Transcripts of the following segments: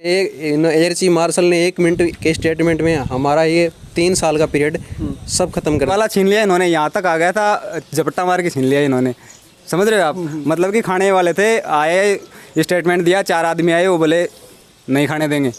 Air chief marshal ने 1 minute के statement में हमारा ये 3 साल का पीरियड सब खत्म कर वाला छीन लिया इन्होंने, यहाँ तक आ गया था, झपट्टा मार के छीन लिया इन्होंने। समझ रहे हो आप? मतलब कि खाने वाले थे, आए स्टेटमेंट दिया, 4 आदमी आए, वो बोले नहीं खाने देंगे।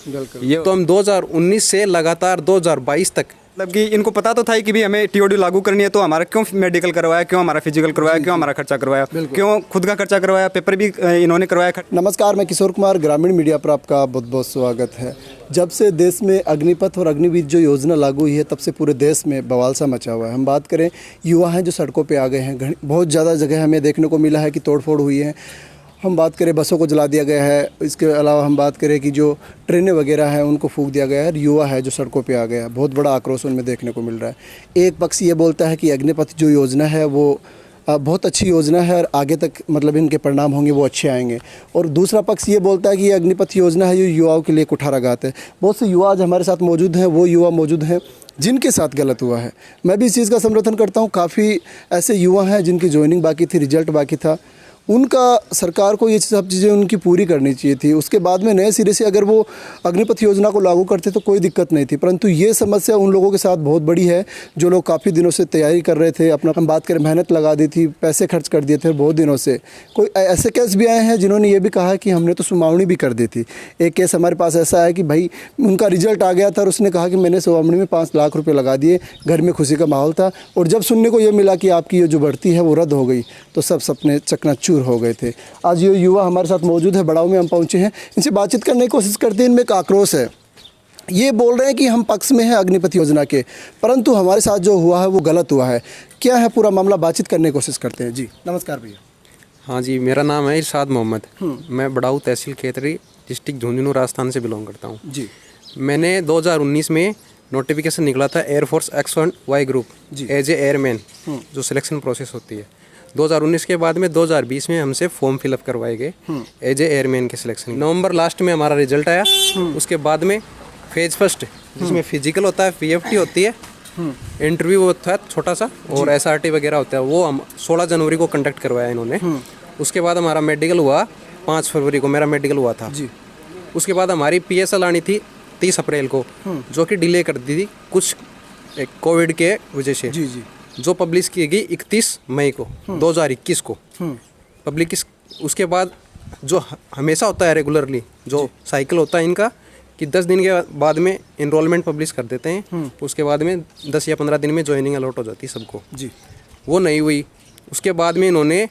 ये तो हम 2019 से लगातार 2022 तक, मतलब कि इनको पता तो था ही कि भी हमें टीओडी लागू करनी है, तो हमारा क्यों मेडिकल करवाया, क्यों हमारा फिजिकल करवाया, क्यों हमारा खर्चा करवाया, क्यों खुद का खर्चा करवाया, पेपर भी इन्होंने करवाया। नमस्कार, मैं किशोर कुमार, ग्रामीण मीडिया पर आपका बहुत बहुत स्वागत है। जब से देश में अग्निपथ और अग्निवीर जो योजना लागू हुई है, तब से पूरे देश में बवाल सा मचा हुआ है। हम बात करें, युवा हैं जो सड़कों पे आ गए हैं, बहुत ज़्यादा जगह हमें देखने को मिला है कि तोड़फोड़ हुई है। हम बात करें, बसों को जला दिया गया है, इसके अलावा हम बात करें कि जो ट्रेनें वगैरह हैं उनको फूंक दिया गया है। युवा है जो सड़कों पे आ गया है, बहुत बड़ा आक्रोश उनमें देखने को मिल रहा है। एक पक्ष ये बोलता है कि अग्निपथ जो योजना है वो बहुत अच्छी योजना है और आगे तक मतलब इनके परिणाम होंगे वो अच्छे आएंगे, और दूसरा पक्ष ये बोलता है कि ये अग्निपथ योजना है जो युवाओं के लिए कुठाराघात है। बहुत से युवा आज हमारे साथ मौजूद हैं, वो युवा मौजूद हैं जिनके साथ गलत हुआ है। मैं भी इस चीज़ का समर्थन करता हूँ। काफ़ी ऐसे युवा हैं जिनकी ज्वाइनिंग बाकी थी, रिजल्ट बाकी था, उनका सरकार को ये सब चीज़ें उनकी पूरी करनी चाहिए थी। उसके बाद में नए सिरे से अगर वो अग्निपथ योजना को लागू करते तो कोई दिक्कत नहीं थी, परंतु ये समस्या उन लोगों के साथ बहुत बड़ी है जो लोग काफ़ी दिनों से तैयारी कर रहे थे, अपना बात करें मेहनत लगा दी थी, पैसे खर्च कर दिए थे बहुत दिनों से। कोई ऐसे केस भी आए हैं जिन्होंने ये भी कहा कि हमने तो सुमावनी भी कर दी थी। एक केस हमारे पास ऐसा है कि भाई उनका रिजल्ट आ गया था और उसने कहा कि मैंने सुमावनी में 5 लाख रुपये लगा दिए, घर में खुशी का माहौल था, और जब सुनने को ये मिला कि आपकी ये जो बढ़ती है वो रद्द हो गई तो सब सपने चकनाचूर हो गए थे। आज ये युवा हमारे साथ मौजूद है, बड़ाऊ में हम पहुंचे हैं, इनसे बातचीत करने की कोशिश करते हैं। इनमें एक आक्रोश है, ये बोल रहे हैं कि हम पक्ष में हैं अग्निपथ योजना के, परंतु हमारे साथ जो हुआ है वो गलत हुआ है। क्या है पूरा मामला, बातचीत करने की कोशिश करते हैं। जी नमस्कार भैया। हाँ जी, मेरा नाम है इरशाद मोहम्मद। मैं बड़ाऊ तहसील खेतरी, डिस्ट्रिक्ट झुंझुनू, राजस्थान से बिलोंग करता हूँ जी। मैंने 2019 में नोटिफिकेशन निकला था air force X1Y group as A airman, जो सिलेक्शन प्रोसेस होती है। 2019 के बाद में 2020 में हमसे फॉर्म फिलअप करवाए गए एज ए एयरमैन के सिलेक्शन। नवंबर लास्ट में हमारा रिजल्ट आया। उसके बाद में फेज फर्स्ट, जिसमें फिजिकल होता है, PFT होती है, इंटरव्यू होता है छोटा सा, और SRT वगैरह होता है, वो हम 16 जनवरी को कंडक्ट करवाया इन्होंने। उसके बाद हमारा मेडिकल हुआ 5 फरवरी को, मेरा मेडिकल हुआ था जी। उसके बाद हमारी PSL आनी थी 30 अप्रैल को, जो कि डिले कर दी थी कुछ कोविड के वजह से जी जी, जो पब्लिश की गई 31 मई को 2021 को पब्लिक। उसके बाद जो हमेशा होता है रेगुलरली जो साइकिल होता है इनका, कि 10 दिन के बाद में इनरोलमेंट पब्लिश कर देते हैं, उसके बाद में 10 या 15 दिन में ज्वाइनिंग अलॉट हो जाती है सबको जी। वो नहीं हुई। उसके बाद में इन्होंने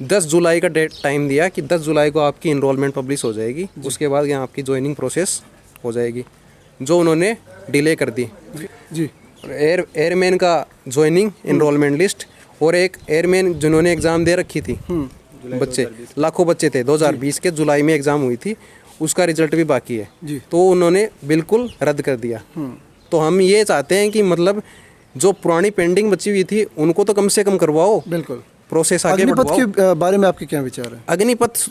10 जुलाई का डेट टाइम दिया कि 10 जुलाई को आपकी इनरोलमेंट पब्लिश हो जाएगी, उसके बाद यहाँ आपकी ज्वाइनिंग प्रोसेस हो जाएगी, जो उन्होंने डिले कर दी जी। एयरमैन का ज्वाइनिंग इनरोलमेंट लिस्ट, और एक एयरमैन जिन्होंने एग्ज़ाम दे रखी थी, बच्चे लाखों बच्चे थे, 2020 के जुलाई में एग्ज़ाम हुई थी, उसका रिजल्ट भी बाकी है, तो उन्होंने बिल्कुल रद्द कर दिया। तो हम ये चाहते हैं कि मतलब जो पुरानी पेंडिंग बची हुई थी उनको तो कम से कम करवाओ, बिल्कुल प्रोसेस आगे बढ़ाओ। अग्निपथ के बारे में आपके क्या विचार है? अग्निपथ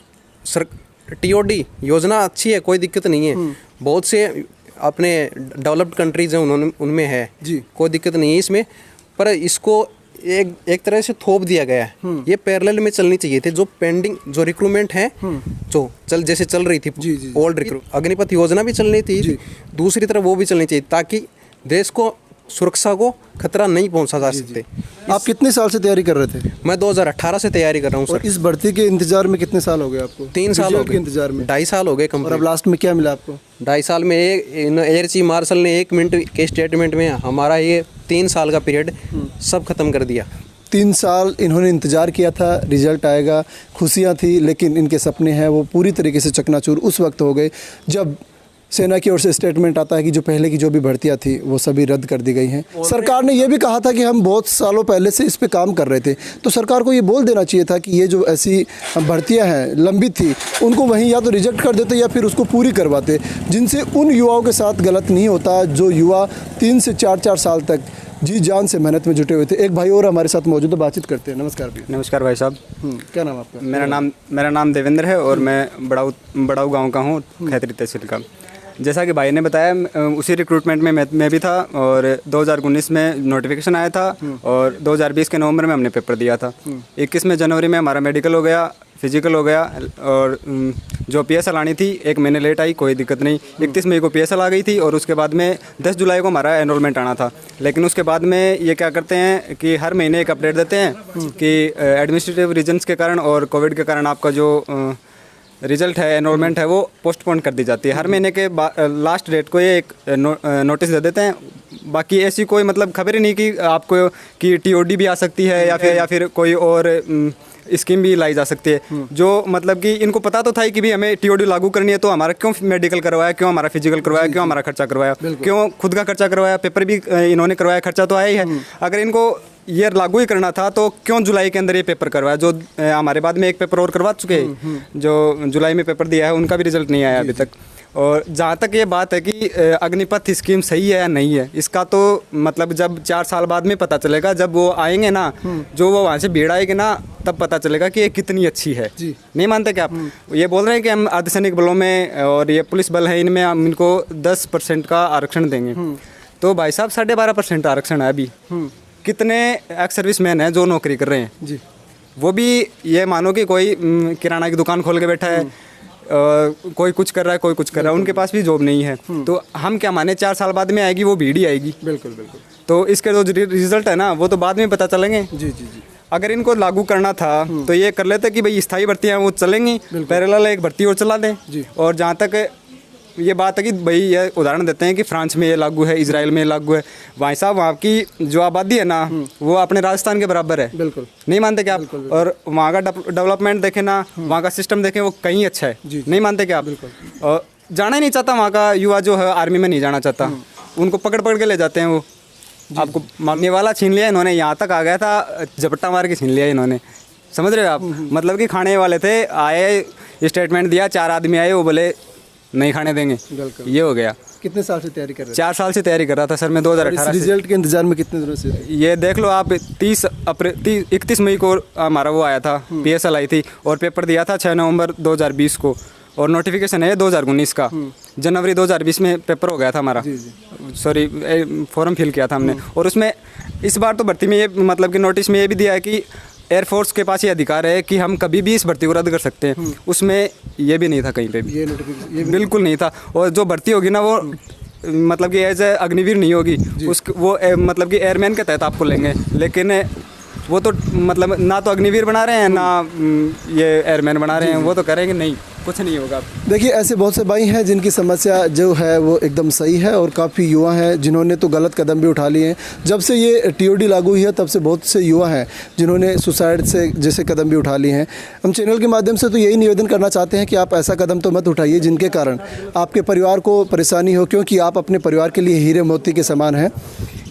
TOD योजना अच्छी है, कोई दिक्कत नहीं है। बहुत से अपने डेवलप्ड कंट्रीज हैं उनमें है जी, कोई दिक्कत नहीं है इसमें, पर इसको एक तरह से थोप दिया गया है। ये पैरेलल में चलनी चाहिए थे। जो पेंडिंग जो रिक्रूटमेंट है जो जैसे चल रही थी ओल्ड रिक्रूट, अग्निपथ योजना भी चलनी थी, दूसरी तरफ वो भी चलनी चाहिए, ताकि देश को सुरक्षा को खतरा नहीं पहुंचा जा सकते। आप कितने साल से तैयारी कर रहे थे? मैं 2018 से तैयारी कर रहा हूँ सर। इस भर्ती के इंतजार में कितने साल हो गए आपको? 3 साल हो गए इंतजार में। 2.5 साल हो गए कंप्लीट। और अब लास्ट में क्या मिला आपको? 2.5 साल में एयर चीफ मार्शल ने 1 मिनट के स्टेटमेंट में हमारा ये 3 साल का पीरियड सब खत्म कर दिया। 3 साल इन्होंने इंतज़ार किया था, रिजल्ट आएगा, खुशियाँ थी, लेकिन इनके सपने हैं वो पूरी तरीके से चकनाचूर उस वक्त हो गए जब सेना की ओर से स्टेटमेंट आता है कि जो पहले की जो भी भर्तियां थी वो सभी रद्द कर दी गई हैं। सरकार ने ये भी कहा था कि हम बहुत सालों पहले से इस पे काम कर रहे थे, तो सरकार को ये बोल देना चाहिए था कि ये जो ऐसी भर्तियां हैं लंबित थी उनको वहीं या तो रिजेक्ट कर देते या फिर उसको पूरी करवाते, जिनसे उन युवाओं के साथ गलत नहीं होता जो युवा 3 से 4 साल तक जी जान से मेहनत में जुटे हुए थे। एक भाई और हमारे साथ मौजूद है, बातचीत करते हैं। नमस्कार भैया। नमस्कार भाई साहब। क्या नाम आपका? मेरा नाम देवेंद्र है और मैं बड़ाऊ गाँव का हूँ, खैतरी तहसील का। जैसा कि भाई ने बताया, उसी रिक्रूटमेंट में मैं भी था, और 2019 में नोटिफिकेशन आया था और 2020 के नवंबर में हमने पेपर दिया था। 21 में जनवरी में हमारा मेडिकल हो गया, फिजिकल हो गया, और जो PSL आनी थी 1 महीने लेट आई, कोई दिक्कत नहीं। 31 मई को PSL आ गई थी और उसके बाद में 10 जुलाई को हमारा एनरोलमेंट आना था। लेकिन उसके बाद में ये क्या करते हैं कि हर महीने एक अपडेट देते हैं कि एडमिनिस्ट्रेटिव रीजन्स के कारण और कोविड के कारण आपका जो रिजल्ट है, एनरोलमेंट है, वो पोस्टपोन कर दी जाती है। हर महीने के लास्ट डेट को ये एक नोटिस दे देते हैं। बाकी ऐसी कोई मतलब खबर ही नहीं कि आपको कि TOD भी आ सकती है या फिर कोई और स्कीम भी लाई जा सकती है। जो मतलब कि इनको पता तो था ही कि भी हमें TOD लागू करनी है, तो हमारा क्यों मेडिकल करवाया, क्यों हमारा फिजिकल करवाया, क्यों हमारा खर्चा करवाया, क्यों खुद का खर्चा करवाया, पेपर भी इन्होंने करवाया, खर्चा तो आया ही है। अगर इनको ये लागू ही करना था तो क्यों जुलाई के अंदर ये पेपर करवाया। जो हमारे बाद में एक पेपर और करवा चुके हैं, जो जुलाई में पेपर दिया है, उनका भी रिजल्ट नहीं आया अभी तक। और जहाँ तक ये बात है कि अग्निपथ स्कीम सही है या नहीं है, इसका तो मतलब जब 4 साल बाद में पता चलेगा, जब वो आएंगे ना, जो वो वहाँ से भीड़ आएगी ना, तब पता चलेगा कि ये कितनी अच्छी है। नहीं मानते क्या आप? ये बोल रहे हैं कि हम अर्धसैनिक बलों में और ये पुलिस बल है, इनमें हम इनको 10% का आरक्षण देंगे। तो भाई साहब 12.5% आरक्षण है अभी। कितने एक्स सर्विसमैन हैं जो नौकरी कर रहे हैं जी, वो भी ये मानो कि कोई किराना की दुकान खोल के बैठा है, कोई कुछ कर रहा है, कोई कुछ कर रहा है, उनके पास भी जॉब नहीं है। तो हम क्या माने 4 साल बाद में आएगी वो भीड़ ही आएगी। बिल्कुल बिल्कुल। तो इसके जो रिजल्ट है ना, वो तो बाद में पता चलेंगे। जी जी जी। अगर इनको लागू करना था तो ये कर लेते कि भाई स्थायी भर्तियाँ वो चलेंगी, पैरेलल एक भर्ती और चला दें। और जहाँ तक ये बात है कि भाई ये उदाहरण देते हैं कि फ्रांस में ये लागू है, इजराइल में लागू है। भाई साहब वहाँ की जो आबादी है ना, वो अपने राजस्थान के बराबर है। बिल्कुल। नहीं मानते क्या आप? और वहाँ का डेवलपमेंट देखें ना, वहाँ का सिस्टम देखें, वो कहीं अच्छा है। नहीं मानते क्या आप? और जाना ही नहीं चाहता वहाँ का युवा जो है, आर्मी में नहीं जाना चाहता। उनको पकड़ पकड़ के ले जाते हैं। वो आपको मारने वाला छीन लिया इन्होंने, यहाँ तक आ गया था, झपट्टा मार के छीन लिया इन्होंने। समझ रहे हो आप? मतलब कि खाने वाले थे, आए स्टेटमेंट दिया, 4 आदमी आए, वो बोले नहीं खाने देंगे। ये हो गया। कितने साल से तैयारी कर रहे थे? 4 साल से तैयारी कर रहा था सर मैं 2018 से। रिजल्ट के इंतजार में कितने दिनों से? ये देख लो आप, 31 मई को हमारा वो आया था, PSL आई थी, और पेपर दिया था 6 नवंबर 2020 को, और नोटिफिकेशन है 2019 का। जनवरी 2020 में पेपर हो गया था हमारा, सॉरी फॉर्म फिल किया था हमने। और उसमें इस बार तो भर्ती में ये मतलब कि नोटिस में ये भी दिया है कि एयरफोर्स के पास ये अधिकार है कि हम कभी भी इस भर्ती को रद्द कर सकते हैं। उसमें ये भी नहीं था कहीं पे भी, ये बिल्कुल नहीं था। और जो भर्ती होगी ना, वो मतलब कि एज ए अग्निवीर नहीं होगी, वो मतलब कि एयरमैन के तहत आपको लेंगे। लेकिन वो तो मतलब ना तो अग्निवीर बना रहे हैं, ना ये एयरमैन बना रहे हैं। वो तो करेंगे नहीं, कुछ नहीं होगा। देखिए ऐसे बहुत से भाई हैं जिनकी समस्या जो है वो एकदम सही है, और काफ़ी युवा हैं जिन्होंने तो गलत कदम भी उठा लिए हैं। जब से ये TOD लागू हुई है तब से बहुत से युवा हैं जिन्होंने सुसाइड से जैसे कदम भी उठा लिए हैं। हम चैनल के माध्यम से तो यही निवेदन करना चाहते हैं कि आप ऐसा कदम तो मत उठाइए जिनके कारण आपके परिवार को परेशानी हो, क्योंकि आप अपने परिवार के लिए हीरे मोती के समान हैं।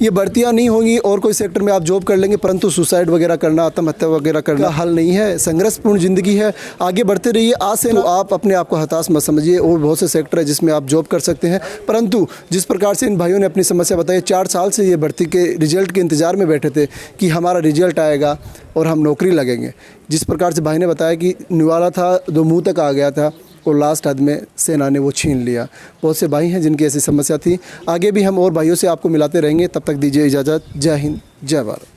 ये भर्तियाँ नहीं होंगी और कोई सेक्टर में आप जॉब कर लेंगे, परंतु सुसाइड वगैरह करना, आत्महत्या वगैरह करना हल नहीं है। संघर्षपूर्ण ज़िंदगी है, आगे बढ़ते रहिए। आज से आप अपने आप को हताश मत समझिए, और बहुत से सेक्टर है जिसमें आप जॉब कर सकते हैं। परंतु जिस प्रकार से इन भाइयों ने अपनी समस्या बताई, 4 साल से ये भर्ती के रिजल्ट के इंतज़ार में बैठे थे कि हमारा रिजल्ट आएगा और हम नौकरी लगेंगे। जिस प्रकार से भाई ने बताया कि निवाला था, 2 मुँह तक आ गया था, और लास्ट हद में सेना ने वो छीन लिया। बहुत से भाई हैं जिनकी ऐसी समस्या थी। आगे भी हम और भाइयों से आपको मिलाते रहेंगे। तब तक दीजिए इजाज़त। जय हिंद, जय भारत।